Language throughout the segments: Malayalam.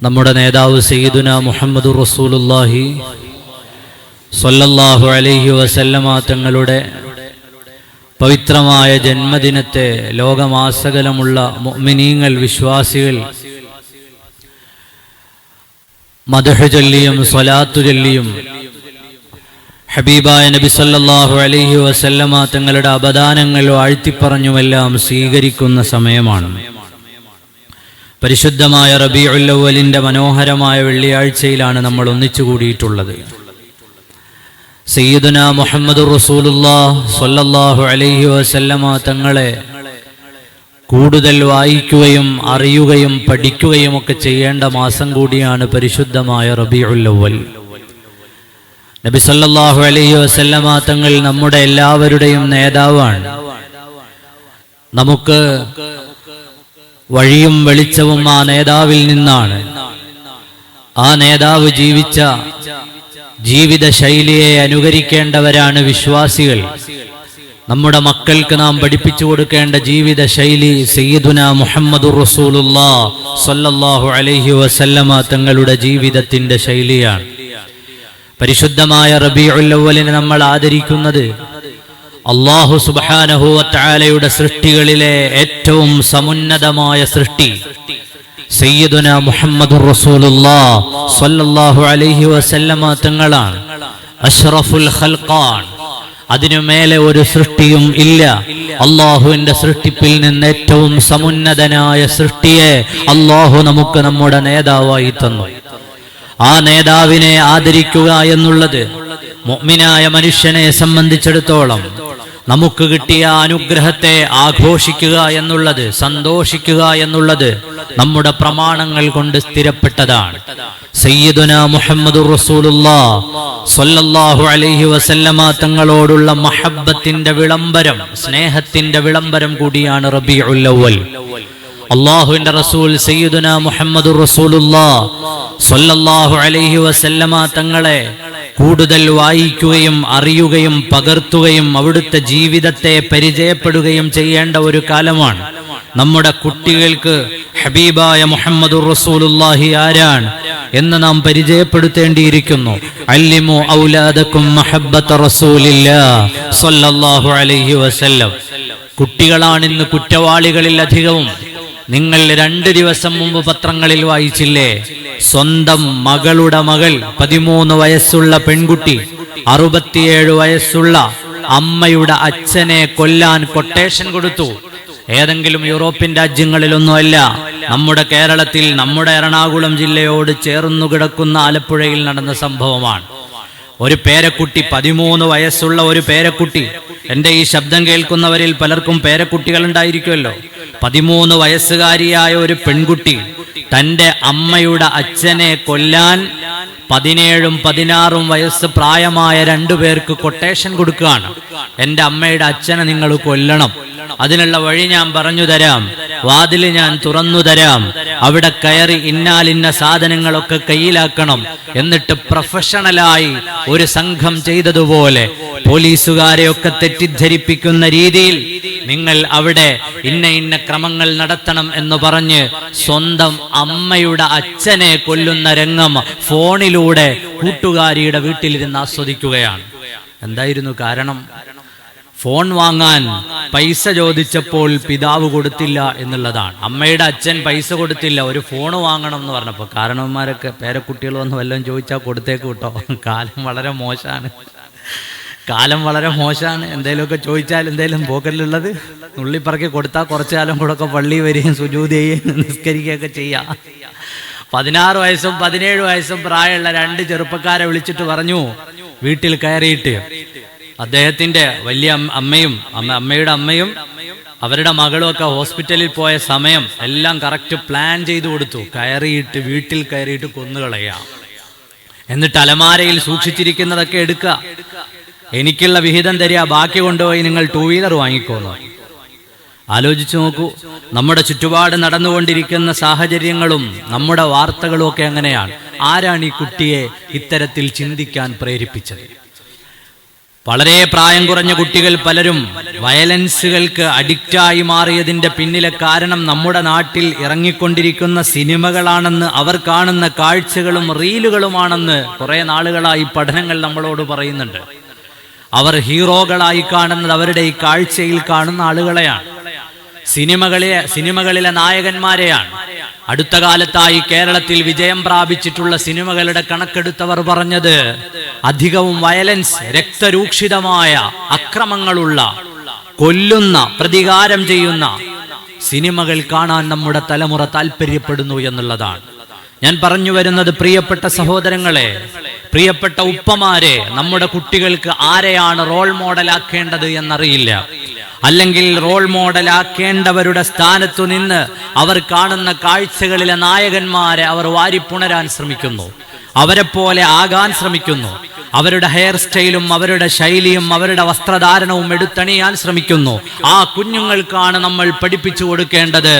നമ്മുടെ നേതാവ് സയ്യിദുനാ മുഹമ്മദുർ റസൂലുള്ളാഹി സ്വല്ലല്ലാഹു അലൈഹി വസല്ലമ തങ്ങളുടെ പവിത്രമായ ജന്മദിനത്തെ ലോകമാസകലമുള്ള മുഅ്മിനീങ്ങൾ വിശ്വാസികൾ മദ്ഹ് ചൊല്ലിയും സ്വലാത്തു ചൊല്ലിയും ഹബീബായ നബി സല്ലല്ലാഹു അലൈഹി വസല്ലമ തങ്ങളുടെ അപദാനങ്ങൾ വാഴ്ത്തിപ്പറഞ്ഞുമെല്ലാം സ്വീകരിക്കുന്ന സമയമാണ്. പരിശുദ്ധമായ റബീഉൽ അവ്വലിന്റെ മനോഹരമായ വെള്ളിയാഴ്ചയിലാണ് നമ്മൾ ഒന്നിച്ചു കൂടിയിട്ടുള്ളത്. സയ്യിദുനാ മുഹമ്മദുർ റസൂലുള്ളാഹി സ്വല്ലല്ലാഹു അലൈഹി വസല്ലമ തങ്ങളെ കൂടുതൽ വായിക്കുകയും അറിയുകയും പഠിക്കുകയും ഒക്കെ ചെയ്യേണ്ട മാസം കൂടിയാണ് പരിശുദ്ധമായ റബീഉൽ അവ്വൽ. നബി സല്ലല്ലാഹു അലൈഹി വസല്ലമ തങ്ങൾ നമ്മുടെ എല്ലാവരുടെയും നേതാവാണ്. നമുക്ക് വഴിയും വെളിച്ചവും ആ നേതാവിൽ നിന്നാണ്. ആ നേതാവ് ജീവിച്ച ജീവിത ശൈലിയെ അനുകരിക്കേണ്ടവരാണ് വിശ്വാസികൾ. നമ്മുടെ മക്കൾക്ക് നാം പഠിപ്പിച്ചു കൊടുക്കേണ്ട ജീവിത ശൈലി സയ്യിദുനാ മുഹമ്മദുർ റസൂലുള്ളാഹി സ്വല്ലല്ലാഹു അലൈഹി വസല്ലമ തങ്ങളുടെ ജീവിതത്തിന്റെ ശൈലിയാണ്. പരിശുദ്ധമായ റബീഉൽ അവ്വലിനെ നമ്മൾ ആദരിക്കുന്നത് അല്ലാഹു സുബ്ഹാനഹു വ തആലയുടെ സൃഷ്ടികളിലെ ഏറ്റവും സമുന്നതമായ സൃഷ്ടി സയ്യിദുനാ മുഹമ്മദുർ റസൂലുള്ളാഹി സ്വല്ലല്ലാഹു അലൈഹി വസല്ലമ തങ്ങളാണ്. അഷ്റഫുൽ ഖൽഖാൻ. അതിനു മേലെ ഒരു സൃഷ്ടിയും ഇല്ല. അല്ലാഹുവിന്റെ സൃഷ്ടിപ്പിൽ നിന്ന് ഏറ്റവും സമുന്നതനായ സൃഷ്ടിയെ അല്ലാഹു നമുക്ക് നമ്മുടെ നേതാവായി തന്നു. ആ നേതാവിനെ ആദരിക്കുക എന്നുള്ളത് മുഅ്മിനായ മനുഷ്യനെ സംബന്ധിച്ചിടത്തോളം നമുക്ക് കിട്ടിയ അനുഗ്രഹത്തെ ആഘോഷിക്കുക എന്നുള്ളത്, സന്തോഷിക്കുക എന്നുള്ളത് നമ്മുടെ പ്രമാണങ്ങൾ കൊണ്ട് സ്ഥിരപ്പെട്ടതാണ്. സയ്യിദുനാ മുഹമ്മദുർ റസൂലുള്ളാഹി സ്വല്ലല്ലാഹു അലൈഹി വസല്ലമ തങ്ങളോടുള്ള മഹബ്ബത്തിന്റെ വിളംബരം, സ്നേഹത്തിന്റെ വിളംബരം കൂടിയാണ് റബീഉൽ അവ്വൽ. അല്ലാഹുവിന്റെ റസൂൽ സയ്യിദുനാ മുഹമ്മദുർ റസൂലുള്ളാഹി സ്വല്ലല്ലാഹു അലൈഹി വസല്ലമ തങ്ങളെ കൂടുതൽ വായിക്കുകയും അറിയുകയും പകർത്തുകയും അവിടുത്തെ ജീവിതത്തെ പരിചയപ്പെടുകയും ചെയ്യേണ്ട ഒരു കാലമാണ്. നമ്മുടെ കുട്ടികൾക്ക് ഹബീബായ മുഹമ്മദുർ റസൂലുള്ളാഹി ആരാണ് എന്ന് നാം പരിചയപ്പെടുത്തേണ്ടിയിരിക്കുന്നു. അല്ലിമു ഔലാദകും മഹബ്ബത റസൂലില്ലാഹി സ്വല്ലല്ലാഹു അലൈഹി വസല്ലം. കുട്ടികളാണ് ഇന്ന് കുറ്റവാളികളിൽ അധികവും. നിങ്ങൾ 2 ദിവസം മുമ്പ് പത്രങ്ങളിൽ വായിച്ചില്ലേ? സ്വന്തം മകളുടെ മകൾ, 13 വയസ്സുള്ള പെൺകുട്ടി, 67 വയസ്സുള്ള അമ്മയുടെ അച്ഛനെ കൊല്ലാൻ കൊട്ടേഷൻ കൊടുത്തു. ഏതെങ്കിലും യൂറോപ്യൻ രാജ്യങ്ങളിലൊന്നുമല്ല, നമ്മുടെ കേരളത്തിൽ, നമ്മുടെ എറണാകുളം ജില്ലയോട് ചേർന്നു കിടക്കുന്ന ആലപ്പുഴയിൽ നടന്ന സംഭവമാണ്. ഒരു പേരക്കുട്ടി, 13 വയസ്സുള്ള ഒരു പേരക്കുട്ടി. എൻ്റെ ഈ ശബ്ദം കേൾക്കുന്നവരിൽ പലർക്കും പേരക്കുട്ടികൾ ഉണ്ടായിരിക്കുമല്ലോ. 13 വയസ്സുകാരിയായ ഒരു പെൺകുട്ടി തൻ്റെ അമ്മയുടെ അച്ഛനെ കൊല്ലാൻ 17ഉം 16ഉം വയസ്സ് പ്രായമായ 2 പേർക്ക് കൊട്ടേഷൻ കൊടുക്കുകയാണ്. എൻ്റെ അമ്മയുടെ അച്ഛനെ നിങ്ങൾ കൊല്ലണം, അതിനുള്ള വഴി ഞാൻ പറഞ്ഞു തരാം, വാതിൽ ഞാൻ തുറന്നു തരാം, അവിടെ കയറി ഇന്നാലിന്ന സാധനങ്ങളൊക്കെ കയ്യിലാക്കണം. എന്നിട്ട് പ്രൊഫഷണലായി ഒരു സംഘം ചെയ്തതുപോലെ പോലീസുകാരെയൊക്കെ തെറ്റിദ്ധരിപ്പിക്കുന്ന രീതിയിൽ നിങ്ങൾ അവിടെ ഇന്ന ക്രമങ്ങൾ നടത്തണം എന്ന് പറഞ്ഞ് സ്വന്തം അമ്മയുടെ അച്ഛനെ കൊല്ലുന്ന രംഗം ഫോണിലൂടെ കൂട്ടുകാരിയുടെ വീട്ടിലിരുന്ന് ആസ്വദിക്കുകയാണ്. എന്തായിരുന്നു കാരണം? ഫോൺ വാങ്ങാൻ പൈസ ചോദിച്ചപ്പോൾ പിതാവ് കൊടുത്തില്ല എന്നുള്ളതാണ്. അമ്മയുടെ അച്ഛൻ പൈസ കൊടുത്തില്ല, ഒരു ഫോൺ വാങ്ങണം എന്ന് പറഞ്ഞപ്പോൾ കാരണവന്മാരൊക്കെ പേരക്കുട്ടികൾ വന്ന് വല്ലതും ചോദിച്ചാൽ കൊടുത്തേക്ക് കിട്ടോ. കാലം വളരെ മോശമാണ്. എന്തെങ്കിലുമൊക്കെ ചോദിച്ചാൽ എന്തെങ്കിലും പോക്കറ്റിലുള്ളത് നുള്ളിപ്പറക്കി കൊടുത്താൽ കുറച്ചു കാലം കൂടെ ഒക്കെ പള്ളി വരികയും സുജൂദ് ചെയ്യുകയും നിസ്കരിക്കുകയൊക്കെ ചെയ്യാം. 16 വയസ്സും 17 വയസ്സും പ്രായമുള്ള 2 ചെറുപ്പക്കാരെ വിളിച്ചിട്ട് പറഞ്ഞു, വീട്ടിൽ കയറിയിട്ട് അദ്ദേഹത്തിന്റെ വലിയ അമ്മയുടെ അമ്മയും അവരുടെ മകളും ഒക്കെ ഹോസ്പിറ്റലിൽ പോയ സമയം എല്ലാം കറക്റ്റ് പ്ലാൻ ചെയ്തു കൊടുത്തു. വീട്ടിൽ കയറിയിട്ട് കൊന്നുകളയാം, എന്നിട്ട് അലമാരയിൽ സൂക്ഷിച്ചിരിക്കുന്നതൊക്കെ എടുക്കുക, എനിക്കുള്ള വിഹിതം തരിക, ബാക്കി കൊണ്ടുപോയി നിങ്ങൾ 2 വീലർ വാങ്ങിക്കോന്നു. ആലോചിച്ചു നോക്കൂ, നമ്മുടെ ചുറ്റുപാട് നടന്നുകൊണ്ടിരിക്കുന്ന സാഹചര്യങ്ങളും നമ്മുടെ വാർത്തകളും ഒക്കെ എങ്ങനെയാണ്? ആരാണ് ഈ കുട്ടിയെ ഇത്തരത്തിൽ ചിന്തിക്കാൻ പ്രേരിപ്പിച്ചത്? വളരെ പ്രായം കുറഞ്ഞ കുട്ടികൾ പലരും വയലൻസുകൾക്ക് അഡിക്റ്റായി മാറിയതിൻ്റെ പിന്നിലെ കാരണം നമ്മുടെ നാട്ടിൽ ഇറങ്ങിക്കൊണ്ടിരിക്കുന്ന സിനിമകളാണെന്ന്, അവർ കാണുന്ന കാഴ്ചകളും റീലുകളുമാണെന്ന് കുറേ നാളുകളായി പഠനങ്ങൾ നമ്മളോട് പറയുന്നുണ്ട്. അവർ ഹീറോകളായി കാണുന്നത് അവരുടെ ഈ കാഴ്ചയിൽ കാണുന്ന ആളുകളെയാണ്, സിനിമകളിലെ നായകന്മാരെയാണ്. അടുത്ത കാലത്തായി കേരളത്തിൽ വിജയം പ്രാപിച്ചിട്ടുള്ള സിനിമകളുടെ കണക്കെടുത്തവർ പറഞ്ഞത് അധികവും വയലൻസ്, രക്തരൂക്ഷിതമായ അക്രമങ്ങളുള്ള, കൊല്ലുന്ന, പ്രതികാരം ചെയ്യുന്ന സിനിമകൾ കാണാൻ നമ്മുടെ തലമുറ താല്പര്യപ്പെടുന്നു എന്നുള്ളതാണ്. ഞാൻ പറഞ്ഞു വരുന്നത്, പ്രിയപ്പെട്ട സഹോദരങ്ങളെ, പ്രിയപ്പെട്ട ഉപ്പമാരെ, നമ്മുടെ കുട്ടികൾക്ക് ആരെയാണ് റോൾ മോഡലാക്കേണ്ടത് എന്നറിയില്ല. അല്ലെങ്കിൽ റോൾ മോഡലാക്കേണ്ടവരുടെ സ്ഥാനത്തു നിന്ന് അവർ കാണുന്ന കാഴ്ചകളിലെ നായകന്മാരെ അവർ വാരിപ്പുണരാൻ ശ്രമിക്കുന്നു, അവരെ പോലെ ആകാൻ ശ്രമിക്കുന്നു. അവരുടെ ഹെയർ സ്റ്റൈലും അവരുടെ ശൈലിയും അവരുടെ വസ്ത്രധാരണവും എടുത്തണിയാൻ ശ്രമിക്കുന്നു. ആ കുഞ്ഞുങ്ങൾക്കാണ് നമ്മൾ പഠിപ്പിച്ചു കൊടുക്കേണ്ടത്.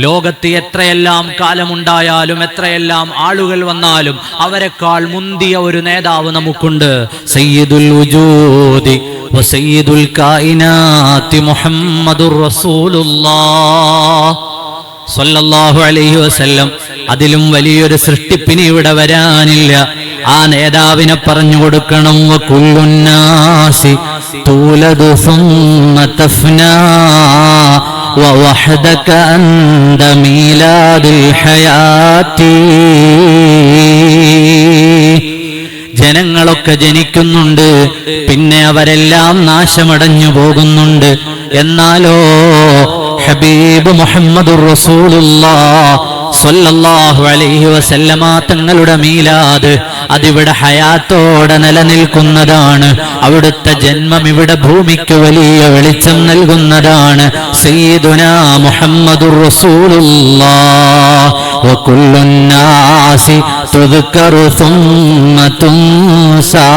ലോകത്ത് എത്രയെല്ലാം കാലമുണ്ടായാലും എത്രയെല്ലാം ആളുകൾ വന്നാലും അവരെക്കാൾ മുന്തിയ ഒരു നേതാവ് നമുക്കുണ്ട്. സയ്യിദുൽ വജൂദി വസയ്യിദുൽ കായിനാത്തി മുഹമ്മദുർ റസൂലുള്ളാഹ് സ്വല്ലല്ലാഹു അലൈഹി വസല്ലം. അതിലും വലിയൊരു സൃഷ്ടിപ്പിന് ഇവിടെ വരാനില്ല. ആ നേതാവിനെ പറഞ്ഞു കൊടുക്കണം. വകുല്ലുന്നാസി തൂലദു സുമ്മ തഫ്നാ വവഹദക അൻത മീലാദുൽ ഹയാത്തി. ജനങ്ങളൊക്കെ ജനിക്കുന്നുണ്ട്, പിന്നെ അവരെല്ലാം നാശമടഞ്ഞു പോകുന്നുണ്ട്. എന്നാലോ ഹബീബ് മുഹമ്മദുർ റസൂലുള്ളാഹ് സ്വല്ലല്ലാഹു അലൈഹി വസല്ലമ തങ്ങളുടെ മീലാദ് അതിവിടെ ഹയാത്തോടെ നിലനിൽക്കുന്നതാണ്. അവിടുത്തെ ജന്മം ഇവിടെ ഭൂമിക്ക് വലിയ വെളിച്ചം നൽകുന്നതാണ്. സയ്യിദുനാ മുഹമ്മദുർ റസൂലുള്ളാഹ് വകുല്ലുന്നാസി തുദ്കറു സുമ്മ തുൻസാ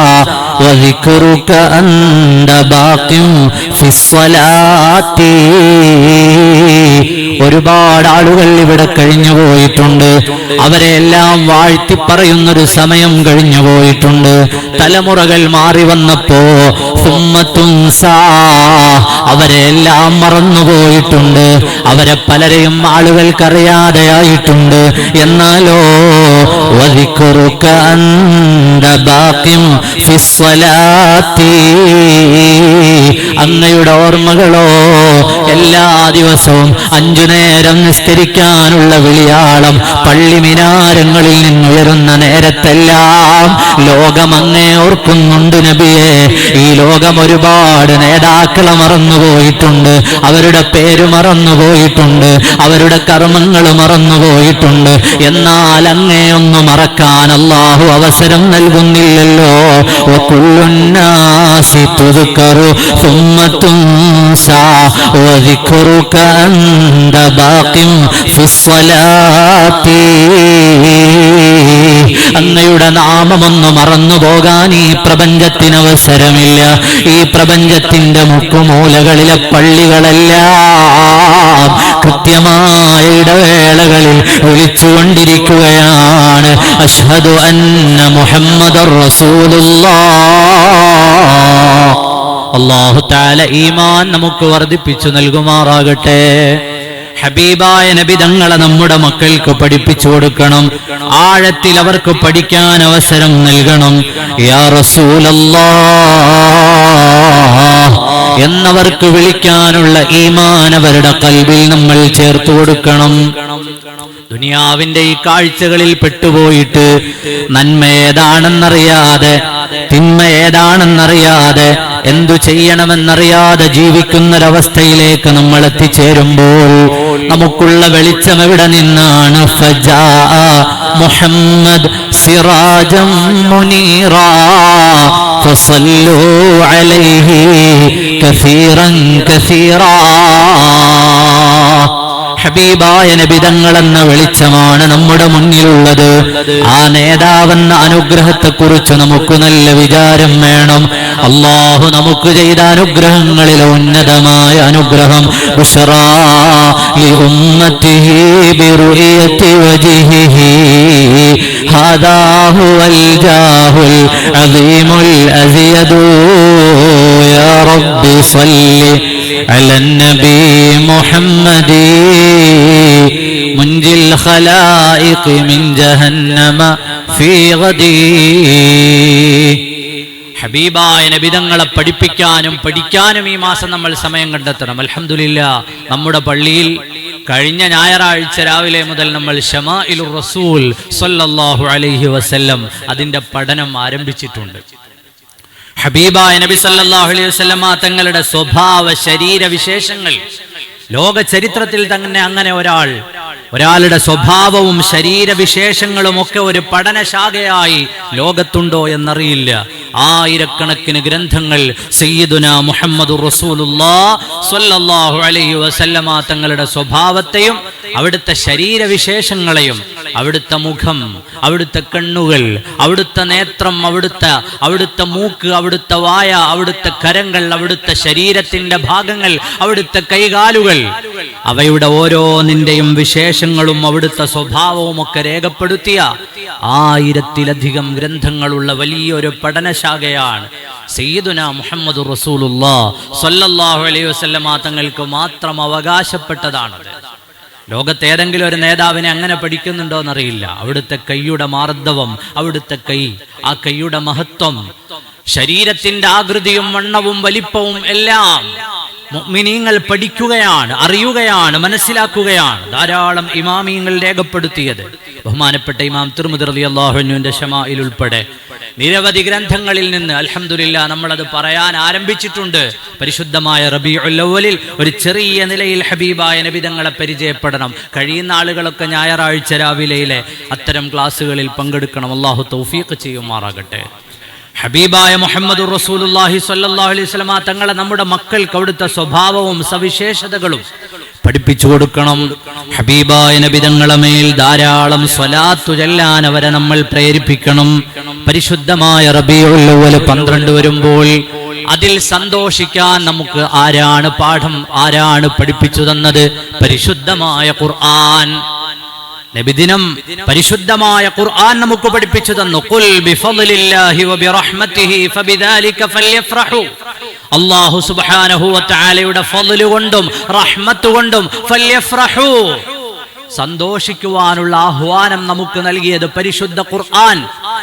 വദിക്റുക അൻത ബാഖിൻ ഫിസ്സലാത്തി. ഒരുപാട് ആളുകൾ ഇവിടെ കഴിഞ്ഞു പോയിട്ടുണ്ട്. അവരെ എല്ലാം വാഴ്ത്തി പറയുന്നൊരു സമയം കഴിഞ്ഞു പോയിട്ടുണ്ട്. തലമുറകൾ മാറി വന്നപ്പോ അവരെ എല്ലാം മറന്നുപോയിട്ടുണ്ട്. അവരെ പലരെയും ആളുകൾക്കറിയാതെയായിട്ടുണ്ട്. എന്നാലോ വദിക്റുക അൻത ബാഖിൻ ഫിസ്സലാത്തി, അങ്ങയുടെ ഓർമ്മകളോ എല്ലാ ദിവസവും 5 നേരം നിസ്കരിക്കാനുള്ള വിളിയാളം പള്ളി മിനാരങ്ങളിൽ നിന്നുയരുന്ന നേരത്തെല്ലാം ലോകം അങ്ങേ ഓർക്കുന്നുണ്ട് നബിയെ. ഈ ലോകം ഒരുപാട് നേതാക്കളെ മറന്നുപോയിട്ടുണ്ട്, അവരുടെ പേര് മറന്നുപോയിട്ടുണ്ട്, അവരുടെ കർമ്മങ്ങൾ മറന്നുപോയിട്ടുണ്ട്. എന്നാൽ അങ്ങേ ഒന്ന് മറക്കാൻ അല്ലാഹു അവസരം നൽകുന്നില്ലല്ലോ. വകുല്ലുന്നാസി തുദ്കറു സുമ്മ തുൻസാ വദിക്റുക അൻത ബാഖിൻ ഫിസ്സലാത്തി. അങ്ങയുടെ നാമമൊന്ന് മറന്നുപോകാൻ ഈ പ്രപഞ്ചത്തിന് അവസരമില്ല. ഈ പ്രപഞ്ചത്തിന്റെ മുക്കുമൂലകളിലെ പള്ളികളെല്ലാം കൃത്യമായ ഇടവേളകളിൽ വിളിച്ചുകൊണ്ടിരിക്കുകയാണ് അഷ്ഹദു അന്ന മുഹമ്മദർ റസൂലുള്ളാഹ്. അല്ലാഹു തആല ഈമാൻ നമുക്ക് വർദ്ധിപ്പിച്ചു നൽകുമാറാകട്ടെ. ഹബീബായ നബി തങ്ങളെ നമ്മുടെ മക്കൾക്ക് പഠിപ്പിച്ചു കൊടുക്കണം. ആഴത്തിൽ അവർക്ക് പഠിക്കാൻ അവസരം നൽകണം. യാ റസൂലല്ലാഹ് എന്നവർക്ക് വിളിക്കാനുള്ള ഈമാൻ അവരുടെ ഖൽബിൽ നമ്മൾ ചേർത്തു കൊടുക്കണം. ദുനിയാവിന്റെ ഈ കാഴ്ചകളിൽ പെട്ടുപോയിട്ട് നന്മ ഏതാണെന്നറിയാതെ തിന്മ ഏതാണെന്നറിയാതെ എന്തു ചെയ്യണമെന്നറിയാതെ ജീവിക്കുന്നൊരവസ്ഥയിലേക്ക് നമ്മൾ എത്തിച്ചേരുമ്പോൾ നമുക്കുള്ള വെളിച്ചം എവിടെ നിന്നാണ്? ഫജാ മുഹമ്മദ് സിറാജം മുനീറാ ഫസല്ലു അലൈഹി കസീറൻ കസീറാ. ഹബീബായ നബി തങ്ങളെന്ന വെളിച്ചമാണ് നമ്മുടെ മുന്നിലുള്ളത്. ആ നേതാവെന്ന അനുഗ്രഹത്തെക്കുറിച്ച് നമുക്ക് നല്ല വിചാരം വേണം. അല്ലാഹു നമുക്ക് ചെയ്ത അനുഗ്രഹങ്ങളിൽ ഉന്നതമായ അനുഗ്രഹം ബുശ്റാ ലിഉമ്മത്തിഹി ബിറുയത്തി വജ്ഹിഹി ഹാദാ ഹുവൽ ജാഹുൽ അസീമുൽ അസിയദു യാ رب صل على النبي محمد منجي الخلائق من جهنم في غدي. ഹബീബായ നബിതങ്ങളെ പഠിപ്പിക്കാനും പഠിക്കാനും ഈ മാസം നമ്മൾ സമയം കണ്ടെത്തണം. അൽഹംദുലില്ലാ, നമ്മുടെ പള്ളിയിൽ കഴിഞ്ഞ ഞായറാഴ്ച രാവിലെ മുതൽ നമ്മൾ ശമാഇലുർ റസൂൽ സ്വല്ലല്ലാഹു അലൈഹി വസല്ലം അതിന്റെ പഠനം ആരംഭിച്ചിട്ടുണ്ട്. ഹബീബായ നബി സല്ലല്ലാഹു അലൈഹി വസല്ലമ തങ്ങളുടെ സ്വഭാവ ശരീരവിശേഷങ്ങൾ ലോക ചരിത്രത്തിൽ തന്നെ അങ്ങനെ ഒരാളുടെ സ്വഭാവവും ശരീരവിശേഷങ്ങളും ഒക്കെ ഒരു പഠനശാഖയായി ലോകത്തുണ്ടോ എന്നറിയില്ല. ആയിരക്കണക്കിന് ഗ്രന്ഥങ്ങൾ സയ്യിദുനാ മുഹമ്മദുർ റസൂലുള്ളാഹി സ്വല്ലല്ലാഹു അലൈഹി വസല്ലമ തങ്ങളുടെ സ്വഭാവത്തെയും അവിടുത്തെ ശരീരവിശേഷങ്ങളെയും, അവിടുത്തെ മുഖം, അവിടുത്തെ കണ്ണുകൾ, അവിടുത്തെ നേത്രം, അവിടുത്തെ മൂക്ക്, അവിടുത്തെ വായ, അവിടുത്തെ കരങ്ങൾ, അവിടുത്തെ ശരീരത്തിന്റെ ഭാഗങ്ങൾ, അവിടുത്തെ കൈകാലുകൾ, അവയുടെ ഓരോന്നിന്റെയും വിശേഷങ്ങളും അവിടുത്തെ സ്വഭാവവും ഒക്കെ രേഖപ്പെടുത്തിയ 1000-ലധികം ഗ്രന്ഥങ്ങളുള്ള വലിയൊരു പഠനശാഖയാണ് സയ്യിദുനാ മുഹമ്മദുർ റസൂലുള്ളാഹി സ്വല്ലല്ലാഹു അലൈഹി വസല്ലമ തങ്ങൾക്ക് മാത്രം അവകാശപ്പെട്ടതാണത്. ലോകത്തെ ഏതെങ്കിലും ഒരു നേതാവിനെ അങ്ങനെ പഠിക്കുന്നുണ്ടോ എന്നറിയില്ല. അവിടുത്തെ കൈയുടെ മാർദ്ദവം, അവിടുത്തെ കൈ, ആ കൈയുടെ മഹത്വം, ശരീരത്തിന്റെ ആകൃതിയും വണ്ണവും വലിപ്പവും എല്ലാം മുഅ്മിനീങ്ങൾ പഠിക്കുകയാണ്, അറിയുകയാണ്, മനസ്സിലാക്കുകയാണ്. ധാരാളം ഇമാമീങ്ങൾ രേഖപ്പെടുത്തിയത്. ബഹുമാനപ്പെട്ട ഇമാം തിർമിദി റളിയല്ലാഹു അൻഹുവിന്റെ ശമാഇൽ ഉൾപ്പെടെ നിരവധി ഗ്രന്ഥങ്ങളിൽ നിന്ന് അൽഹംദുലില്ലാ നമ്മളത് പറയാൻ ആരംഭിച്ചിട്ടുണ്ട്. പരിശുദ്ധമായ റബീഉൽ അവ്വലിൽ ഒരു ചെറിയ നിലയിൽ ഹബീബായ നബി തങ്ങളെ പരിചയപ്പെടണം. കഴിയുന്ന ആളുകളൊക്കെ ഞായറാഴ്ച രാവിലെയിലെ അത്തരം ക്ലാസ്സുകളിൽ പങ്കെടുക്കണം. അല്ലാഹു തൗഫീഖ് ചെയ്യുമാറാകട്ടെ. ഹബീബായ മുഹമ്മദുർ റസൂലുള്ളാഹി സ്വല്ലല്ലാഹു അലൈഹി വസല്ലമ തങ്ങളെ നമ്മുടെ മക്കൾക്ക് അവിടുത്തെ സ്വഭാവവും സവിശേഷതകളും പഠിപ്പിച്ചു കൊടുക്കണം. ഹബീബായ നബി തങ്ങളെ മേൽ ധാരാളം സ്വലാത്തു ചൊല്ലാൻ അവരെ നമ്മൾ പ്രേരിപ്പിക്കണം. പരിശുദ്ധമായ റബീഉൽ അവ്വൽ 12 വരുമ്പോൾ അതിൽ സന്തോഷിക്കാൻ നമുക്ക് ആരാണ് പഠിപ്പിച്ചു തന്നത്? പരിശുദ്ധമായ ഖുർആൻ. നബിദിനം പരിശുദ്ധമായ ഖുർആൻ നമുക്ക് പഠിപ്പിച്ചു തന്നു. ഖുൽ ബിഫദ്ലില്ലാഹി വബിറഹ്മതിഹി ഫബിദാലിക ഫല്യഫ്റഹു. അല്ലാഹു സുബ്ഹാനഹു വ തആലയുടെ ഫദ്ല് കൊണ്ടും റഹ്മത്ത് കൊണ്ടും ഫല്യഫ്റഹു, സന്തോഷിക്കുവാനുള്ള ആഹ്വാനം നമുക്ക് നൽകിയത് പരിശുദ്ധ ഖുർആൻ.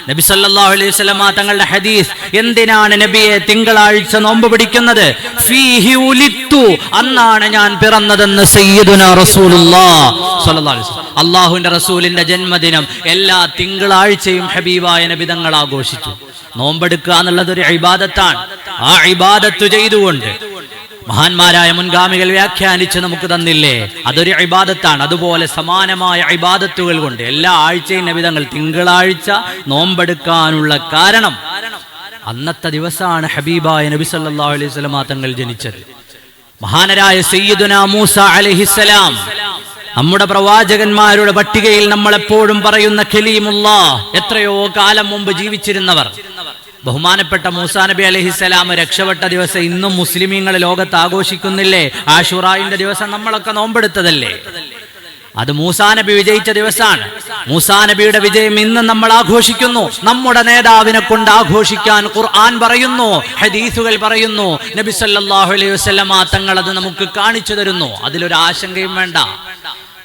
നബി സല്ലല്ലാഹു അലൈഹി വസല്ലമ തങ്ങളുടെ ഹദീസ്, എന്തിനാണ് നബിയെ തിങ്കളാഴ്ച നോമ്പ് പിടിക്കുന്നത്? ഫീഹി ഉലിത്തു, അന്നാണ് ഞാൻ പിറന്നതെന്ന് സയ്യിദുനാ റസൂലുള്ളാഹി സ്വല്ലല്ലാഹു അലൈഹി വസല്ലം. അല്ലാഹുവിന്റെ റസൂലിന്റെ ജന്മദിനം എല്ലാ തിങ്കളാഴ്ചയും ഹബീബായ നബി തങ്ങൾ ആഘോഷിച്ചു. നോമ്പെടുക്കുക എന്നുള്ളത് ഒരു ഇബാദത്താണ്. ആ ഇബാദത്ത് ചെയ്തുകൊണ്ട് മഹാന്മാരായ മുൻഗാമികൾ വ്യാഖ്യാനിച്ച് നമുക്ക് തന്നില്ലേ, അതൊരു ഇബാദത്താണ്. അതുപോലെ സമാനമായ ഇബാദത്തുകൾ കൊണ്ട് എല്ലാ ആഴ്ചയും നബി തങ്ങൾ തിങ്കളാഴ്ച നോമ്പെടുക്കാനുള്ള കാരണം അന്നത്തെ ദിവസമാണ് ഹബീബായ നബി സല്ലല്ലാഹു അലൈഹി വസല്ലം തങ്ങൾ ജനിച്ചത്. മഹാനരായ സയ്യിദുനാ മൂസ അലൈഹിസ്സലാം, നമ്മുടെ പ്രവാചകന്മാരുടെ പട്ടികയിൽ നമ്മൾ എപ്പോഴും പറയുന്ന കലീമുല്ലാഹ്, എത്രയോ കാലം മുമ്പ് ജീവിച്ചിരുന്നവർ. ബഹുമാനപ്പെട്ട മൂസാ നബി അലൈഹിസ്സലാം രക്ഷപ്പെട്ട ദിവസം ഇന്നും മുസ്ലിമീങ്ങൾ ലോകത്ത് ആഘോഷിക്കുന്നില്ലേ? ആശുറായിന്റെ ദിവസം നമ്മളൊക്കെ നോമ്പെടുത്തതല്ലേ? അത് മൂസാ നബി വിജയിച്ച ദിവസമാണ്. മൂസാ നബിയുടെ വിജയം ഇന്ന് നമ്മൾ ആഘോഷിക്കുന്നു. നമ്മുടെ നേതാവിനെ കൊണ്ട് ആഘോഷിക്കാൻ ഖുർആൻ പറയുന്നു, ഹദീസുകൾ പറയുന്നു, നബി സല്ലല്ലാഹു അലൈഹി വസല്ലമ തങ്ങൾ അത് നമുക്ക് കാണിച്ചു തരുന്നു. അതിലൊരു ആശങ്കയും വേണ്ട.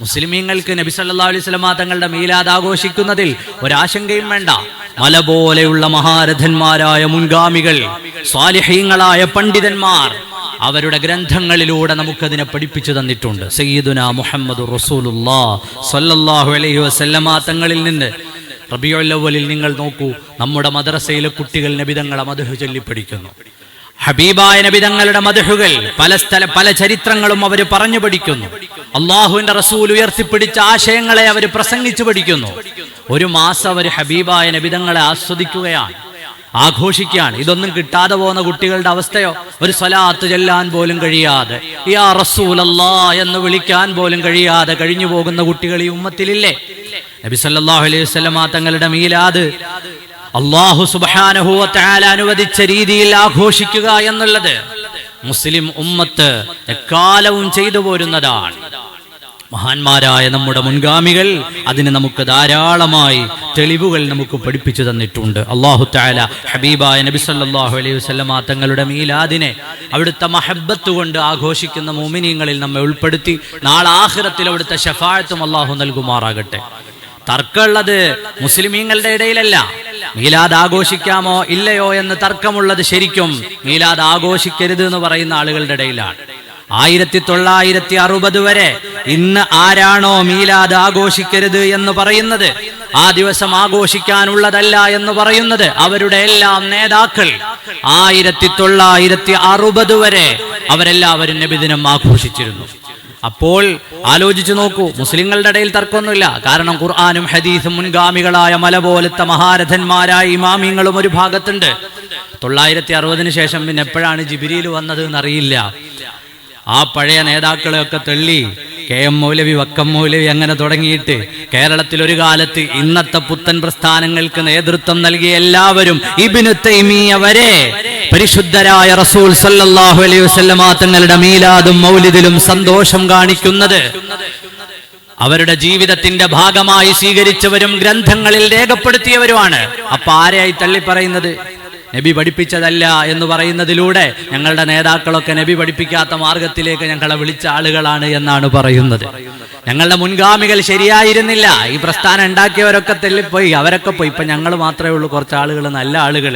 മുസ്ലിമീങ്ങൾക്ക് നബി സല്ലല്ലാഹു അലൈഹി വസല്ലമ തങ്ങളുടെ മീലാദ് ആഘോഷിക്കുന്നതിൽ ഒരാശങ്കയും വേണ്ട. മല പോലെയുള്ള മഹാരഥന്മാരായ മുൻഗാമികൾ, സ്വാലിഹീങ്ങളായ പണ്ഡിതന്മാർ അവരുടെ ഗ്രന്ഥങ്ങളിലൂടെ നമുക്കതിനെ പഠിപ്പിച്ചു തന്നിട്ടുണ്ട്. സയ്യിദുനാ മുഹമ്മദുർ റസൂലുള്ളാഹി സ്വല്ലല്ലാഹു അലൈഹി വസല്ലമ തങ്ങളിൽ നിന്ന് റബീഉൽ അവ്വലിൽ നിങ്ങൾ നോക്കൂ, നമ്മുടെ മദ്രസയിലെ കുട്ടികൾ നബി തങ്ങളെ മദ്ഹ് ചൊല്ലി പഠിക്കുന്നു. ഹബീബായ നബി തങ്ങളുടെ മദ്ഹുകൾ പല ചരിത്രങ്ങളും അവർ പറഞ്ഞു പഠിക്കുന്നു. അള്ളാഹുവിന്റെ റസൂൽ ഉയർത്തിപ്പിടിച്ച ആശയങ്ങളെ അവർ പ്രസംഗിച്ചു പഠിക്കുന്നു. ഒരു മാസം അവർ ഹബീബായ നബി തങ്ങളെ ആസ്വദിക്കുകയാണ്, ആഘോഷിക്കുകയാണ്. ഇതൊന്നും കിട്ടാതെ പോകുന്ന കുട്ടികളുടെ അവസ്ഥയോ? ഒരു സ്വലാത്ത് ചൊല്ലാൻ പോലും കഴിയാതെ, യാ റസൂലല്ലാഹ് എന്ന് വിളിക്കാൻ പോലും കഴിയാതെ കഴിഞ്ഞു പോകുന്ന കുട്ടികൾ ഈ ഉമ്മത്തിലില്ലേ? നബി സല്ലല്ലാഹു അലൈഹി വസല്ലമ തങ്ങളുടെ മീലാദ് അല്ലാഹു സുബ്ഹാനഹു വ തആല അനുവദിച്ച രീതിയിൽ ആഘോഷിക്കുക എന്നുള്ളത് മുസ്ലിം ഉമ്മത്ത് എക്കാലവും ചെയ്തു പോരുന്നതാണ്. മഹാന്മാരായ നമ്മുടെ മുൻഗാമികൾ അതിന് നമുക്ക് ധാരാളമായി തെളിവുകൾ നമുക്ക് പഠിപ്പിച്ചു തന്നിട്ടുണ്ട്. അല്ലാഹു തആല ഹബീബായ നബി സല്ലല്ലാഹു അലൈഹി വസല്ലമ തങ്ങളുടെ മീലാദിനെ അവിടുത്തെ മഹബ്ബത്ത് കൊണ്ട് ആഘോഷിക്കുന്ന മുഅ്മിനീങ്ങളിൽ നമ്മെ ഉൾപ്പെടുത്തി നാളെ ആഖിറത്തിൽ അവിടുത്തെ ശഫാഅത്തും അല്ലാഹു നൽകുമാറാകട്ടെ. തർക്കമുള്ളത് മുസ്ലിമീങ്ങളുടെ ഇടയിലല്ല. മീലാദ് ആഘോഷിക്കാമോ ഇല്ലയോ എന്ന് തർക്കമുള്ളത് ശരിക്കും മീലാദ് ആഘോഷിക്കരുത് എന്ന് പറയുന്ന ആളുകളുടെ ഇടയിലാണ്. 1960 വരെ ഇന്ന് ആരാണോ മീലാദ് ആഘോഷിക്കരുത് എന്ന് പറയുന്നത്, ആ ദിവസം ആഘോഷിക്കാനുള്ളതല്ല എന്ന് പറയുന്നത്, അവരുടെ എല്ലാം നേതാക്കൾ 1960 വരെ അവരെല്ലാവരും നബിദിനം ആഘോഷിച്ചിരുന്നു. അപ്പോൾ ആലോചിച്ചു നോക്കൂ, മുസ്ലിങ്ങളുടെ ഇടയിൽ തർക്കമൊന്നുമില്ല. കാരണം ഖുർആനും ഹദീസും മുൻഗാമികളായ മല പോലത്തെ മഹാരഥന്മാരായ ഇമാമിങ്ങളും ഒരു ഭാഗത്തുണ്ട്. 960 ശേഷം പിന്നെ എപ്പോഴാണ് ജിബ്രീൽ വന്നത് എന്നറിയില്ല. ആ പഴയ നേതാക്കളെയൊക്കെ തള്ളി KM മൗലവി, വക്കം മൗലവി അങ്ങനെ തുടങ്ങിയിട്ട് കേരളത്തിൽ ഒരു കാലത്ത് ഇന്നത്തെ പുത്തൻ പ്രസ്ഥാനങ്ങൾക്ക് നേതൃത്വം നൽകിയ എല്ലാവരും ഇബ്നു തൈമിയ്യ വരെ പരിശുദ്ധരായ റസൂൽ സല്ലല്ലാഹു അലൈഹി വസല്ലമ തങ്ങളുടെ മീലാദും മൗലിദിലും സന്തോഷം കാണിക്കുന്നത് അവരുടെ ജീവിതത്തിന്റെ ഭാഗമായി സ്വീകരിച്ചവരും ഗ്രന്ഥങ്ങളിൽ രേഖപ്പെടുത്തിയവരുമാണ്. അപ്പൊ ആരെയായി തള്ളിപ്പറയുന്നത്? നബി പഠിപ്പിച്ചതല്ല എന്ന് പറയുന്നതിലൂടെ ഞങ്ങളുടെ നേതാക്കളൊക്കെ നബി പഠിപ്പിക്കാത്ത മാർഗത്തിലേക്ക് ഞങ്ങളെ വിളിച്ച ആളുകളാണ് എന്നാണ് പറയുന്നത്. ഞങ്ങളുടെ മുൻഗാമികൾ ശരിയായിരുന്നില്ല. ഈ പ്രസ്ഥാനം ഉണ്ടാക്കിയവരൊക്കെ തെല്ലിപ്പോയി, അവരൊക്കെ പോയി. ഇപ്പൊ ഞങ്ങൾ മാത്രമേ ഉള്ളൂ കുറച്ച് ആളുകൾ, നല്ല ആളുകൾ.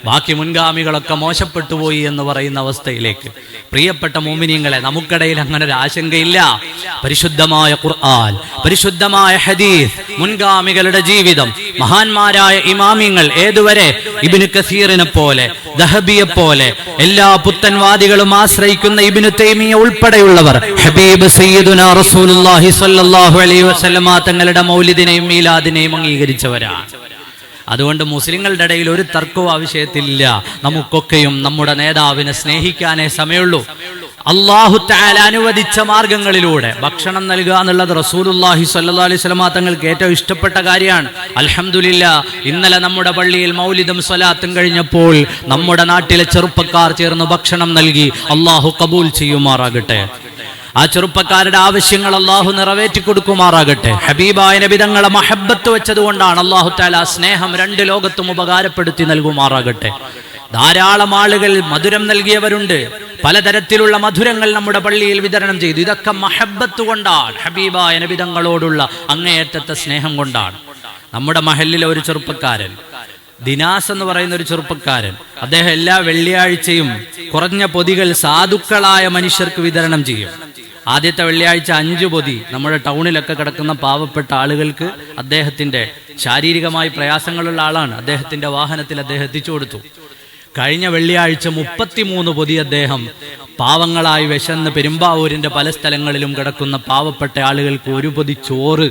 ബാക്കി മുൻഗാമികളൊക്കെ മോശപ്പെട്ടു പോയി എന്ന് പറയുന്ന അവസ്ഥയിലേക്ക്. പ്രിയപ്പെട്ട മുഅ്മിനീങ്ങളെ, നമുക്കിടയിൽ അങ്ങനെ ഒരു ആശങ്കയില്ല. പരിശുദ്ധമായ ഖുർആൻ, പരിശുദ്ധമായ ഹദീസ്, മുൻഗാമികളുടെ ജീവിതം, മഹാന്മാരായ ഇമാമിങ്ങൾ ഏതുവരെ ഇബ്നു കസീറിനെ പോലെ, ദഹബിയെ പോലെ, എല്ലാ പുത്തൻവാദികളും ആശ്രയിക്കുന്ന ഇബ്നു തൈമിയ്യ ഉൾപ്പെടെയുള്ളവർ ഹബീബ് സയ്യിദുനാ റസൂലുള്ളാഹി സ്വല്ലല്ലാഹു അലൈഹി വസല്ലമ തങ്ങളുടെ മൗലിദിനെയും മീലാദിനെയും അംഗീകരിച്ചവരാണ്. അതുകൊണ്ട് മുസ്ലിങ്ങളുടെ ഇടയിൽ ഒരു തർക്കവും ആ വിഷയത്തിലില്ല. നമുക്കൊക്കെയും നമ്മുടെ നേതാവിനെ സ്നേഹിക്കാനേ സമയമുള്ളൂ. അല്ലാഹു തആല അനുവദിച്ച മാർഗങ്ങളിലൂടെ ഭക്ഷണം നൽകുക എന്നുള്ളത് റസൂലുള്ളാഹി സ്വല്ലല്ലാഹു അലൈഹി വസല്ലമ തങ്ങൾക്ക് ഏറ്റവും ഇഷ്ടപ്പെട്ട കാര്യമാണ്. അൽഹംദുലില്ലാ, ഇന്നലെ നമ്മുടെ പള്ളിയിൽ മൗലിദും സ്വലാത്തും കഴിഞ്ഞപ്പോൾ നമ്മുടെ നാട്ടിലെ ചെറുപ്പക്കാർ ചേർന്ന് ഭക്ഷണം നൽകി. അല്ലാഹു കബൂൽ ചെയ്യുമാറാകട്ടെ. ആ ചെറുപ്പക്കാരുടെ ആവശ്യങ്ങൾ അല്ലാഹു നിറവേറ്റി കൊടുക്കുമാറാകട്ടെ. ഹബീബായ നബി തങ്ങളെ മഹബ്ബത്ത് വെച്ചതുകൊണ്ടാണ് അല്ലാഹു തആല സ്നേഹം രണ്ട് ലോകത്തും ഉപകാരപ്പെടുത്തി നൽകുമാറാകട്ടെ. ധാരാളം ആളുകൾ മധുരം നൽകിയവരുണ്ട്. പലതരത്തിലുള്ള മധുരങ്ങൾ നമ്മുടെ പള്ളിയിൽ വിതരണം ചെയ്തു. ഇതൊക്കെ മഹബ്ബത്ത് കൊണ്ടാണ്, ഹബീബായ നബി തങ്ങളോടുള്ള അങ്ങേയറ്റത്തെ സ്നേഹം കൊണ്ടാണ്. നമ്മുടെ മഹല്ലിലെ ഒരു ചെറുപ്പക്കാരൻ, ദിനാസ് എന്ന് പറയുന്ന ഒരു ചെറുപ്പക്കാരൻ, അദ്ദേഹം എല്ലാ വെള്ളിയാഴ്ചയും കുറഞ്ഞ പൊതികൾ സാധുക്കളായ മനുഷ്യർക്ക് വിതരണം ചെയ്യും. ആദ്യത്തെ വെള്ളിയാഴ്ച 5 പൊതി നമ്മുടെ ടൗണിലൊക്കെ കിടക്കുന്ന പാവപ്പെട്ട ആളുകൾക്ക്, അദ്ദേഹത്തിന്റെ ശാരീരികമായി പ്രയാസങ്ങളുള്ള ആളാണ്, അദ്ദേഹത്തിന്റെ വാഹനത്തിൽ അദ്ദേഹം എത്തിച്ചു കൊടുത്തു. കഴിഞ്ഞ വെള്ളിയാഴ്ച 33 പൊതി അദ്ദേഹം പാവങ്ങളായി വിശന്ന് പെരുമ്പാവൂരിന്റെ പല സ്ഥലങ്ങളിലും കിടക്കുന്ന പാവപ്പെട്ട ആളുകൾക്ക് 1 പൊതി ചോറ്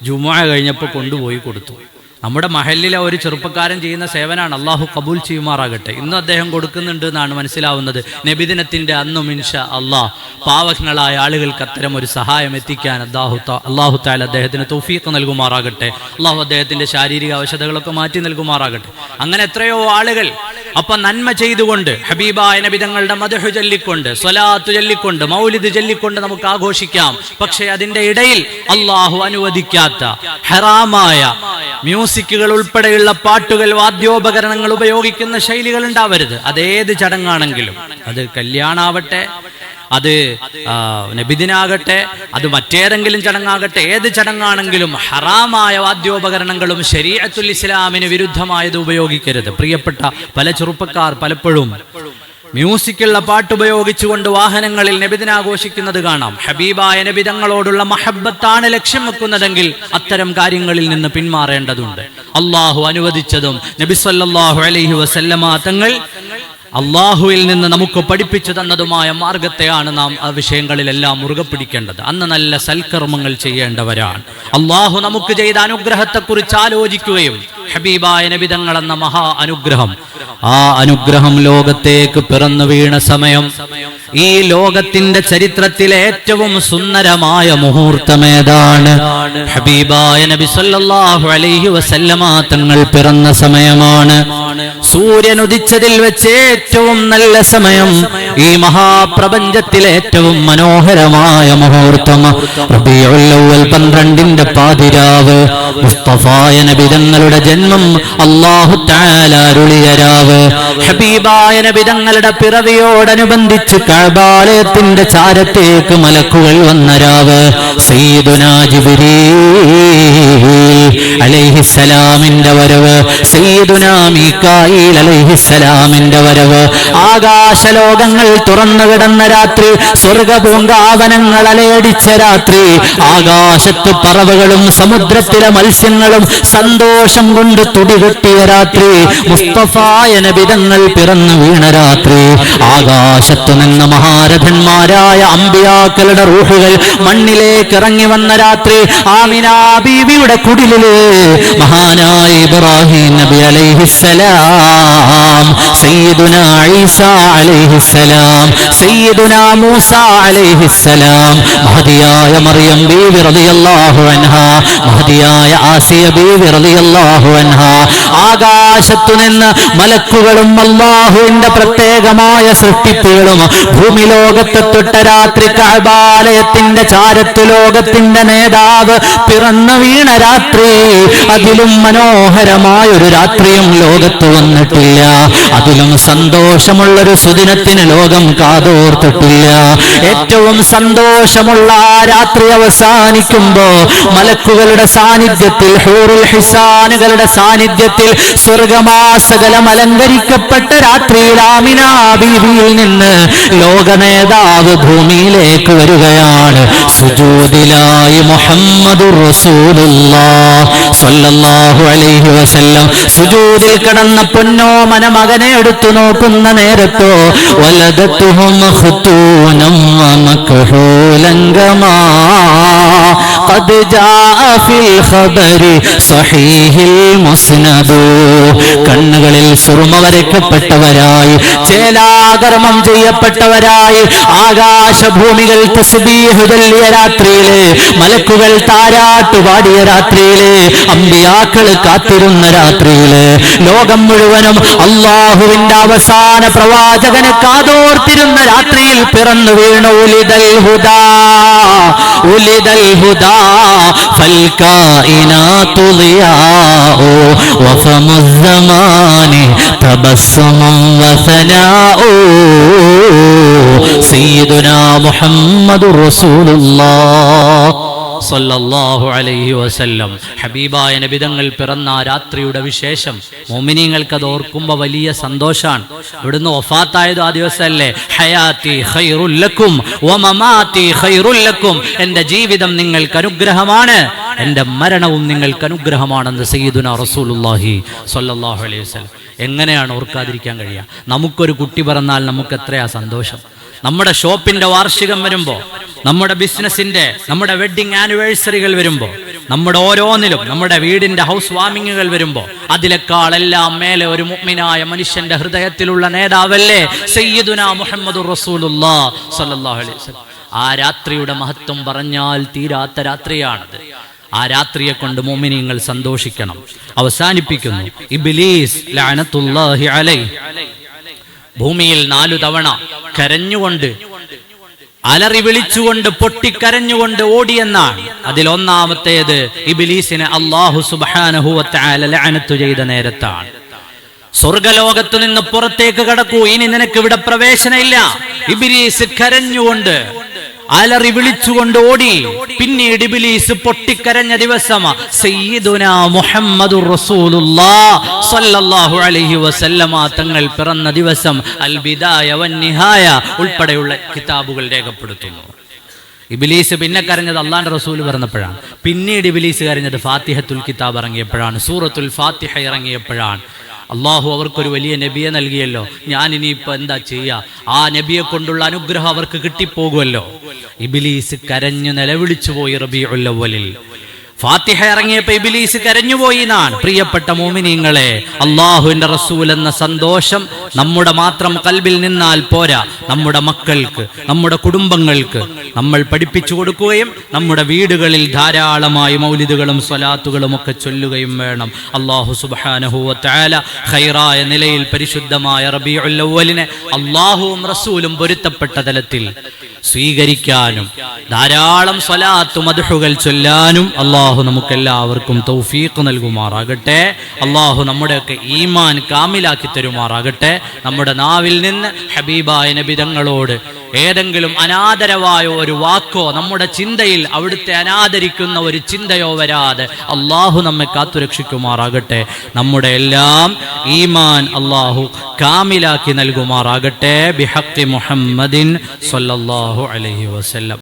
ജുമുഅ കഴിഞ്ഞപ്പോൾ കൊണ്ടുപോയി കൊടുത്തു. നമ്മുടെ മഹല്ലിലെ ഒരു ചെറുപ്പക്കാരൻ ചെയ്യുന്ന സേവനാണ്. അള്ളാഹു കബൂൽ ചെയ്യുമാറാകട്ടെ. ഇന്നും അദ്ദേഹം കൊടുക്കുന്നുണ്ട് എന്നാണ് മനസ്സിലാവുന്നത്. നബിദിനത്തിന്റെ അന്നും ഇൻഷാ അള്ളാഹ് പാവങ്ങളായ ആളുകൾക്ക് അത്തരം ഒരു സഹായം എത്തിക്കാൻ അള്ളാഹു തആല അദ്ദേഹത്തിന് തൗഫീഖ് നൽകുമാറാകട്ടെ. അള്ളാഹു അദ്ദേഹത്തിന്റെ ശാരീരിക അവശതകളൊക്കെ മാറ്റി നൽകുമാറാകട്ടെ. അങ്ങനെ എത്രയോ ആളുകൾ അപ്പൊ നന്മ ചെയ്തുകൊണ്ട്, ഹബീബായ നബി തങ്ങളുടെ മദ്ഹ് ചൊല്ലിക്കൊണ്ട്, സ്വലാത്ത് ചൊല്ലിക്കൊണ്ട്, മൗലിദ് ചൊല്ലിക്കൊണ്ട് നമുക്ക് ആഘോഷിക്കാം. പക്ഷേ അതിന്റെ ഇടയിൽ അള്ളാഹു അനുവദിക്കാത്ത ഹറാമായ മ്യൂസിക്കുകൾ ഉൾപ്പെടെയുള്ള പാട്ടുകൾ, വാദ്യോപകരണങ്ങൾ ഉപയോഗിക്കുന്ന ശൈലികൾ ഉണ്ടാവരുത്. അതേത് ചടങ്ങാണെങ്കിലും, അത് കല്യാണാവട്ടെ, അത് നബിദിനാകട്ടെ, അത് മറ്റേതെങ്കിലും ചടങ്ങാകട്ടെ, ഏത് ചടങ്ങാണെങ്കിലും ഹറാമായ വാദ്യോപകരണങ്ങളും ശരീഅത്തുൽ ഇസ്ലാമിന് വിരുദ്ധമായത് ഉപയോഗിക്കരുത്. പ്രിയപ്പെട്ട പല ചെറുപ്പക്കാർ പലപ്പോഴും മ്യൂസിക്കുള്ള പാട്ടുപയോഗിച്ചുകൊണ്ട് വാഹനങ്ങളിൽ നബിദിനാഘോഷിക്കുന്നത് കാണാം. ഹബീബായ നബി തങ്ങളോടുള്ള മഹബ്ബത്താണ് ലക്ഷ്യം വെക്കുന്നതെങ്കിൽ അത്തരം കാര്യങ്ങളിൽ നിന്ന് പിന്മാറേണ്ടതുണ്ട്. അള്ളാഹു അനുവദിച്ചതും നബി സല്ലല്ലാഹു അലൈഹി വസല്ലമ തങ്ങൾ അള്ളാഹുവിൽ നിന്ന് നമുക്ക് പഠിപ്പിച്ചു തന്നതുമായ മാർഗത്തെയാണ് നാം ആ വിഷയങ്ങളിലെല്ലാം മുറുകെ പിടിക്കേണ്ടത്. അന്ന് നല്ല സൽക്കർമ്മങ്ങൾ ചെയ്യേണ്ടവരാണ്. അള്ളാഹു നമുക്ക് ചെയ്ത അനുഗ്രഹത്തെക്കുറിച്ച് ആലോചിക്കുകയും ഹബീബായ നബി തങ്ങൾ എന്ന മഹാ അനുഗ്രഹം, ആ അനുഗ്രഹം ലോകത്തേക്ക് പിറന്നു വീണ സമയം ഈ ലോകത്തിന്റെ ചരിത്രത്തിലെ ഏറ്റവും സുന്ദരമായ മുഹൂർത്തമേതാണ്? ഹബീബായ നബി സല്ലല്ലാഹു അലൈഹി വസല്ലമ തങ്ങൾ പിറന്ന സമയമാണ്. സൂര്യൻ ഉദിച്ചതിൽ വെച്ച് ഏറ്റവും നല്ല സമയം, ഈ മഹാപ്രപഞ്ചത്തിലെ ഏറ്റവും മനോഹരമായ മുഹൂർത്തം റബീഉൽ അവ്വൽ 12ന്റെ പാതിരാവ്, മുസ്തഫായ നബി തങ്ങളുടെ ജന്മം അല്ലാഹു തആല അരുളിയ രാവ്, ഹബീബായ നബി തങ്ങളുടെ പിറവിയോടനുബന്ധിച്ച് കഅബാലയത്തിന്റെ ചാരത്തേക്ക് മലക്കുകൾ വന്ന രാവ്, സയ്യിദുനാ ജിബ്രീൽ അലൈഹിസ്സലാമിന്റെ വരവ്, സയ്യിദുനാ മീകായിൽ അലൈഹിസ്സലാമിന്റെ വരവ്, ആകാശലോകങ്ങൾ തുറന്നു കിടന്ന രാത്രി, സ്വർഗപൂങ്കാവനങ്ങൾ അലയടിച്ച രാത്രി, ആകാശത്ത് പറവകളും സമുദ്രത്തിലെ മത്സ്യങ്ങളും സന്തോഷം കൊണ്ട് തുടികൊട്ടിയ രാത്രി, മുസ്തഫായ നബി തങ്ങൾ പിറന്നു വീണ രാത്രി, ആകാശത്തു നിന്ന് മഹാരഥന്മാരായ അമ്പിയാക്കളുടെ റൂഹുകൾ മണ്ണിലേക്ക് ഇറങ്ങി വന്ന രാത്രി, ആമിനാ ബീവിയുടെ കുടിലില് മഹാനായ ഇബ്രാഹിം നബി അലൈഹിസ്സലാം, സയ്യിദുനാ ഈസാ അലൈഹിസ്സലാം, സയ്യിദുനാ മൂസാ അലൈഹിസ്സലാം, മഹദിയായ മറിയം ബീവി റളിയല്ലാഹു അൻഹാ, മഹദിയായ ആസിയ ബീവി റളിയല്ലാഹു അൻഹാ, ആകാശത്തു നിന്ന് മലക്കുകളും അല്ലാഹുവിന്റെ പ്രത്യേകമായ സൃഷ്ടിപ്പുകളും ഭൂമി ലോകത്ത് തൊട്ട രാത്രി, കഅബാലയത്തിന്റെ ചാരത്ത് ലോകത്തിന്റെ നേതാവ് പിറന്നു വീണ രാത്രി, അതിലും മനോഹരമായൊരു രാത്രിയും ലോകത്ത് വന്നിട്ടില്ല, അതിലും സന്തോഷമുള്ളൊരു സുദിനത്തിന് ലോകം കാതോർത്തിട്ടില്ല. ഏറ്റവും സന്തോഷമുള്ള ആ രാത്രി അവസാനിക്കുമ്പോ മലക്കുകളുടെ സാന്നിധ്യത്തിൽ, ഹൂറുൽ ഹിസാനുകളുടെ സാന്നിധ്യത്തിൽ, സ്വർഗമാസകലം അലങ്കരിക്കപ്പെട്ട രാത്രിയിൽ ആമിനാ ബീവിയിൽ നിന്ന് ലോക നേതാവ് ഭൂമിയിലേക്ക് വരികയാണ്. സുജൂദിലായി മുഹമ്മദുർ റസൂലുള്ളാഹ് സ്വല്ലല്ലാഹു അലൈഹി വസല്ലം സുജൂദിൽ കിടന്ന പൊന്നോമന മകനെ എടുത്തു നോക്കുന്ന നേരത്തോ, വലദത്തുഹും ഖുതൂനം വമക്ഹൂലൻ കമാ ഖദ് ജാഅ ഫിൽ ഖബരി സഹീഹിൽ മുസ്നദ്, കണ്ണുകളിൽ സുറുമ വരയ്ക്കപ്പെട്ടവരായി, ചേലാകർമ്മം ചെയ്യപ്പെട്ടവരായി, ആകാശഭൂമികൾ തസ്ബീഹ് ചൊല്ലിയ രാത്രിയില്, മലക്കുകൾ താരാട്ട് പാടിയ രാത്രിയില്, അമ്പിയാക്കൾ കാത്തിരുന്ന രാത്രിയില്, ലോകം മുഴുവനും അല്ലാഹുവിന്റെ അവസാന പ്രവാചകനെ കാതോർത്തിരുന്ന രാത്രിയിൽ പിറന്നു വീണു ഉലിദൽ ഹുദാ, ഉലിദൽ ഹുദാ ഫൽ കായിനാതു ളിയാഉ വഫമുസ് സമാനി തബസ്സുമുൻ വസനാഉ സയ്യിദുനാ മുഹമ്മദുർ റസൂലുള്ളാഹ് സല്ലല്ലാഹു അലൈഹി വസല്ലം. ഹബീബായ നബി തങ്ങൾ പിറന്ന രാത്രിയുടെ വിശേഷം മുഅ്മിനീങ്ങൾക്ക് അത് ഓർക്കുമ്പോൾ വലിയ സന്തോഷാണ്. ഇവിടുന്ന് വഫാത്തായത് ആ ദിവസമല്ലേ? ഹയാത്തി ഖൈറുൽ ലക്കും വമമാതി ഖൈറുൽ ലക്കും, എൻ്റെ ജീവിതം നിങ്ങൾക്ക് അനുഗ്രഹമാണ്, എൻ്റെ മരണവും നിങ്ങൾക്ക് അനുഗ്രഹമാണെന്ന് സയ്യിദുനാ റസൂലുള്ളാഹി സ്വല്ലല്ലാഹു അലൈഹി വസല്ലം. എങ്ങനെയാണ് ഓർക്കാതിരിക്കാൻ കഴിയുക? നമുക്കൊരു കുട്ടി പിറന്നാൽ നമുക്ക് എത്രയാ സന്തോഷം. നമ്മുടെ ഷോപ്പിന്റെ വാർഷികം വരുമ്പോൾ, നമ്മുടെ ബിസിനസിന്റെ, നമ്മുടെ വെഡിങ് ആനിവേഴ്സറികൾ വരുമ്പോൾ, നമ്മുടെ ഓരോന്നിലും, നമ്മുടെ വീടിന്റെ ഹൗസ് വാമിങ്ങുകൾ വരുമ്പോൾ, അതിലേക്കാളെല്ലാം മേലെ ഒരു മുഅ്മിനായ മനുഷ്യന്റെ ഹൃദയത്തിലുള്ള നേതാവല്ലേ സയ്യിദുനാ മുഹമ്മദുർ റസൂലുള്ളാഹി സ്വല്ലല്ലാഹു അലൈഹി വസല്ലം. ആ രാത്രിയുടെ മഹത്വം പറഞ്ഞാൽ തീരാത്ത രാത്രിയാണത്. ആ രാത്രിയെ കൊണ്ട് മുഅ്മിനീങ്ങൾ സന്തോഷിക്കണം. അവസാനിപ്പിക്കുന്നു, ഇബ്ലീസ് ലഅനത്തുല്ലാഹി അലൈഹി ഭൂമിയിൽ 4 തവണ കരഞ്ഞുകൊണ്ട്, അലറി വിളിച്ചുകൊണ്ട്, പൊട്ടിക്കരഞ്ഞുകൊണ്ട് ഓടിയെന്നാണ്. അതിലൊന്നാമത്തേത് ഇബ്ലീസിനെ അല്ലാഹു സുബ്ഹാനഹു വ തആല ലഅനത്ത് ചെയ്ത നേരത്താണ്. സ്വർഗലോകത്തു നിന്ന് പുറത്തേക്ക് കടക്കൂ, ഇനി നിനക്ക് ഇവിടെ പ്രവേശനമില്ല. ഇബ്ലീസ് കരഞ്ഞുകൊണ്ട്, അലറി വിളിച്ചുകൊണ്ട് ഓടി. പിന്നീട് ഇബ്ലീസ് പൊട്ടിക്കരഞ്ഞ ദിവസം സയ്യിദുനാ മുഹമ്മദുർ റസൂലുള്ളാഹി സ്വല്ലല്ലാഹു അലൈഹി വസല്ലമ തങ്ങൾ പിറന്ന ദിവസം അൽ ബിദായ വൻ നിഹായ ഉൾപ്പെടെയുള്ള കിതാബുകൾ രേഖപ്പെടുത്തുന്നു. ഇബ്ലീസ് പിന്നെ കരഞ്ഞത് അല്ലാഹുവിന്റെ റസൂൽ പറഞ്ഞപ്പോഴാണ്. പിന്നീട് ഇബ്ലീസ് കരഞ്ഞത് ഫാത്തിഹത്തുൽ കിതാബ് ഇറങ്ങിയപ്പോഴാണ്, സൂറത്തുൽ ഫാത്തിഹ ഇറങ്ങിയപ്പോഴാണ്. അള്ളാഹു അവർക്കൊരു വലിയ നബിയെ നൽകിയല്ലോ, ഞാൻ ഇനിയിപ്പോൾ എന്താ ചെയ്യുക? ആ നബിയെ കൊണ്ടുള്ള അനുഗ്രഹം അവർക്ക് കിട്ടിപ്പോകുമല്ലോ. ഇബ്ലീസ് കരഞ്ഞു നിലവിളിച്ചു പോയി റബീഉൽ അവ്വലിൽ. ഫാത്തിഹ ഇറങ്ങിയപ്പോ ഇബ്ലീസ് കരഞ്ഞുപോയി എന്നാണ്. പ്രിയപ്പെട്ട മോമിനീങ്ങളെ, അള്ളാഹുവിന്റെ റസൂൽ എന്ന സന്തോഷം നമ്മുടെ മാത്രം കൽബിൽ നിന്നാൽ പോരാ, നമ്മുടെ മക്കൾക്ക്, നമ്മുടെ കുടുംബങ്ങൾക്ക് നമ്മൾ പഠിപ്പിച്ചു കൊടുക്കുകയും നമ്മുടെ വീടുകളിൽ ധാരാളമായി മൗലിദുകളും സ്വലാത്തുകളും ഒക്കെ ചൊല്ലുകയും വേണം. അല്ലാഹു സുബ്ഹാനഹു വ തആല ഖൈറായ നിലയിൽ പരിശുദ്ധമായ റബീഉൽ അവ്വലിനെ അല്ലാഹുവും റസൂലും പൊരുത്തപ്പെട്ട തലത്തിൽ സ്വീകരിക്കാനും ധാരാളം സ്വലാത്ത് മദ്ഹുകൾ ചൊല്ലാനും അല്ലാഹു നമുക്കെല്ലാവർക്കും തൗഫീഖ് നൽകുമാറാകട്ടെ. അല്ലാഹു നമ്മുടെയൊക്കെ ഈമാൻ കാമിലാക്കി തരുമാറാകട്ടെ. നമ്മുടെ നാവിൽ നിന്ന് ഹബീബായ നബി തങ്ങളോട് ഏതെങ്കിലും അനാദരവായ ഒരു വാക്കോ നമ്മുടെ ചിന്തയിൽ അവിടുത്തെ അനാദരിക്കുന്ന ഒരു ചിന്തയോ വരാതെ അല്ലാഹു നമ്മെ കാത്തുരക്ഷിക്കുമാറാകട്ടെ. നമ്മുടെ എല്ലാം ഈമാൻ അല്ലാഹു കാമിലാക്കി നൽകുമാറാകട്ടെ. ബിഹഖി മുഹമ്മദിൻ സ്വല്ലല്ലാഹു അലൈഹി വസല്ലം.